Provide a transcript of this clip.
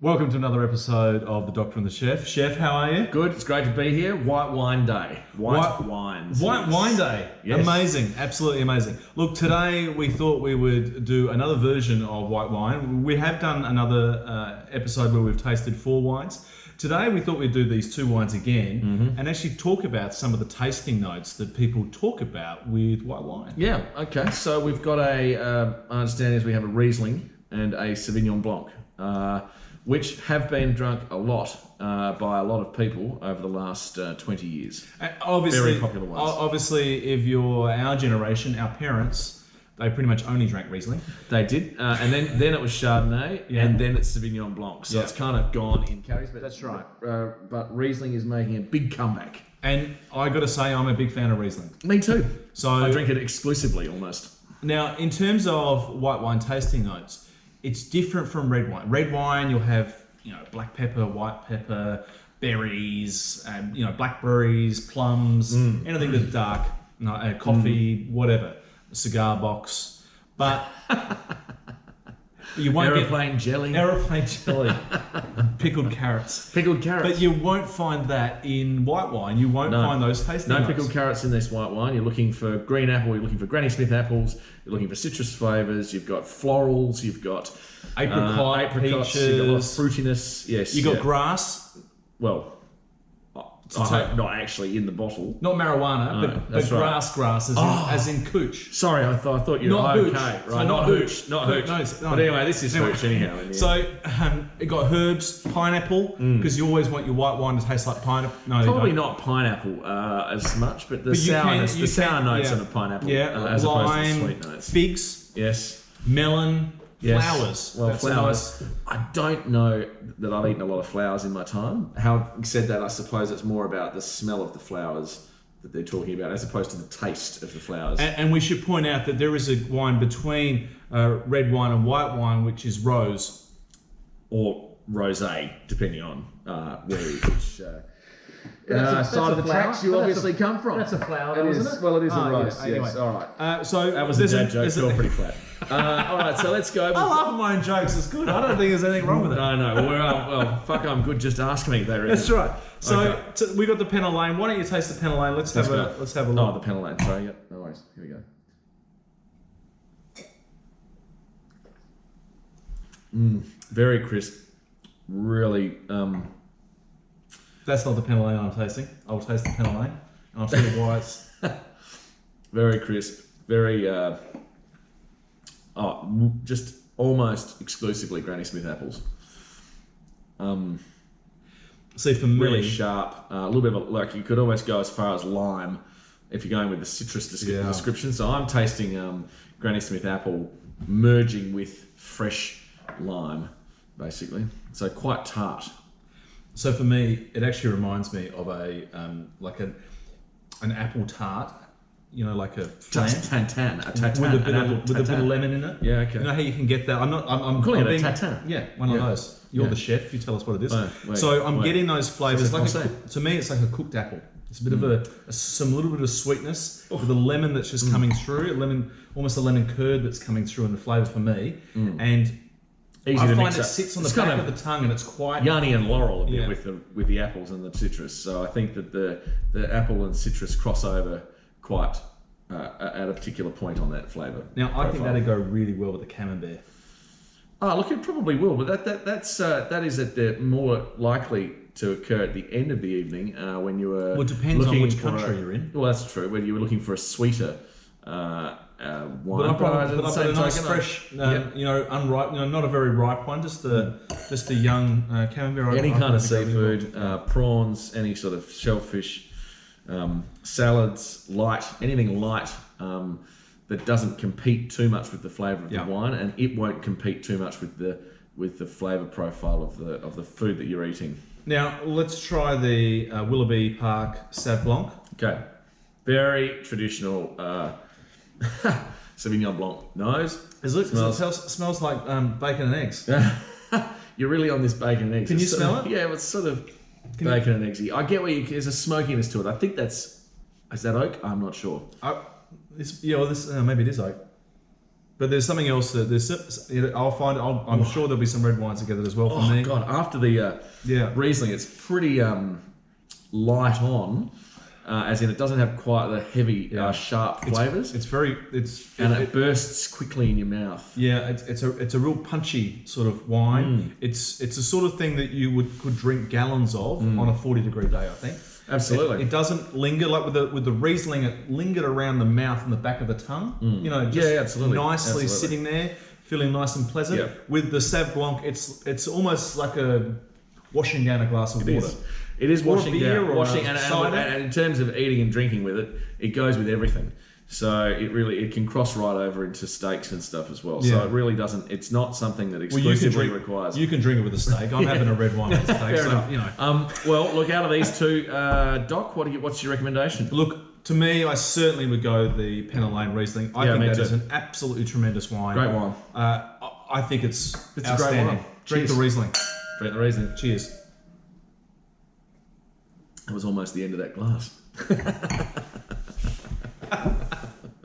Welcome to another episode of The Doctor and the Chef. Chef, how are you? Good, it's great to be here. White Wine Day. White wines. White Wine Day. Yes. Amazing, absolutely amazing. Look, today we thought we would do another version of white wine. We have done another episode where we've tasted 4 wines. Today we thought we'd do these 2 wines again and actually talk about some of the tasting notes that people talk about with white wine. Yeah, okay. So we've got I understand is we have a Riesling and a Sauvignon Blanc. Which have been drunk a lot by a lot of people over the last 20 years. Obviously, very popular ones. Obviously, if you're our generation, our parents, they pretty much only drank Riesling. They did, and then it was Chardonnay, and then it's Sauvignon Blanc. So it's kind of gone in carries. But that's right. But Riesling is making a big comeback. And I got to say, I'm a big fan of Riesling. Me too. So I drink it exclusively, almost. Now, in terms of white wine tasting notes, it's different from red wine. Red wine, you'll have, black pepper, white pepper, berries, blackberries, plums, anything that's dark, coffee, whatever, a cigar box. But you won't Aeroplane jelly, pickled carrots. But you won't find that in white wine. You won't find those tasting notes. No pickled carrots in this white wine. You're looking for green apple. You're looking for Granny Smith apples. You're looking for citrus flavors. You've got florals. You've got apricots. Peaches, you've got a lot of fruitiness. Yes. You got grass. Well, not actually in the bottle. Not marijuana, but grass as in cooch. Sorry, I thought you were not okay. Hooch. Right, not hooch. Not hooch. No. But anyway, this is hooch anyhow. So it got herbs, pineapple, because you always want your white wine to taste like pineapple. No, probably not pineapple as much, but the sourness, the sour notes on the pineapple, as opposed to the sweet notes. Figs, yes, melon. Yes. Flowers. Well, flowers. I don't know that I've eaten a lot of flowers in my time. Having said that, I suppose it's more about the smell of the flowers that they're talking about, as opposed to the taste of the flowers. And we should point out that there is a wine between red wine and white wine, which is rose. Or rosé, depending on which side of the tracks you obviously come from. That's a flower, isn't it? Well, it is a rose, yeah. yes. Anyway. All right. So that was a dad joke, fell pretty flat. All right, so let's go. I laugh at my own jokes, it's good. I don't think there's anything wrong with it. No. Well, fuck, I'm good just asking me there. That's right. So we got the Penna Lane. Why don't you taste the Penna Lane? Let's have a look. Oh, the Penna Lane. Sorry, yep. No worries. Here we go. Very crisp. Really. That's not the Penna Lane I'm tasting. I'll taste the Penna Lane, and I'll tell you why it's very crisp. Very. Just almost exclusively Granny Smith apples. See, for me, really sharp. A little bit of you could almost go as far as lime if you're going with the citrus description. So I'm tasting Granny Smith apple merging with fresh lime, basically. So quite tart. So for me, it actually reminds me of an apple tart. Like a flan. With a bit of lemon in it. Yeah, okay. You know how you can get that? I'm calling it a tatin. Yeah, one of those. You're the chef. You tell us what it is. I'm getting those flavors. To me, it's like a cooked apple. It's a bit of a little bit of sweetness with the lemon that's just coming through. Almost a lemon curd that's coming through in the flavour for me. And easy I to find mix it up. sits on the back of the tongue, and it's quite Yanni and Laurel a bit with the apples and the citrus. So I think that the apple and citrus cross over quite at a particular point on that flavour. Now I think that'd go really well with the camembert. Oh, look, it probably will, but that is more likely to occur at the end of the evening when you were. Well, it depends on which country you're in. Well, that's true. When you were looking for a sweeter wine, but a nice fresh, unripe, not a very ripe one, just a young camembert. Any kind of seafood, prawns, any sort of shellfish, salads, anything light that doesn't compete too much with the flavour of the wine, and it won't compete too much with the flavour profile of the food that you're eating. Now let's try the Willoughby Park Sav Blanc. Okay, very traditional Sauvignon Blanc nose. It smells like bacon and eggs. You're really on this bacon and eggs. Can you smell it? Yeah, it's sort of bacon and eggsy. I get there's a smokiness to it. I think is that oak? I'm not sure. Maybe it is oak. But there's something else that I'm sure there'll be some red wines together as well for me. Oh God! After the Riesling, it's pretty light on, as in it doesn't have quite the heavy, sharp flavors. It bursts quickly in your mouth. Yeah, it's a real punchy sort of wine. It's a sort of thing that you could drink gallons of on a 40-degree day, I think. Absolutely. It doesn't linger like with the Riesling. It lingered around the mouth and the back of the tongue. You know, just absolutely. nicely sitting there, feeling nice and pleasant. Yeah. With the Sav Blanc, it's almost like a washing down a glass of water. It is washing beer down, or and in terms of eating and drinking with it, it goes with everything. So it can cross right over into steaks and stuff as well. So it really doesn't. It's not something that exclusively requires. You can drink it with a steak. I'm having a red wine with a steak. Fair enough. You know. Well, look, out of these two, Doc, what's your recommendation? Look, to me, I certainly would go the Penna Lane Riesling. I think that is an absolutely tremendous wine. Great wine. I think it's a great wine. Drink the Riesling. Drink the Riesling. Cheers. That was almost the end of that glass.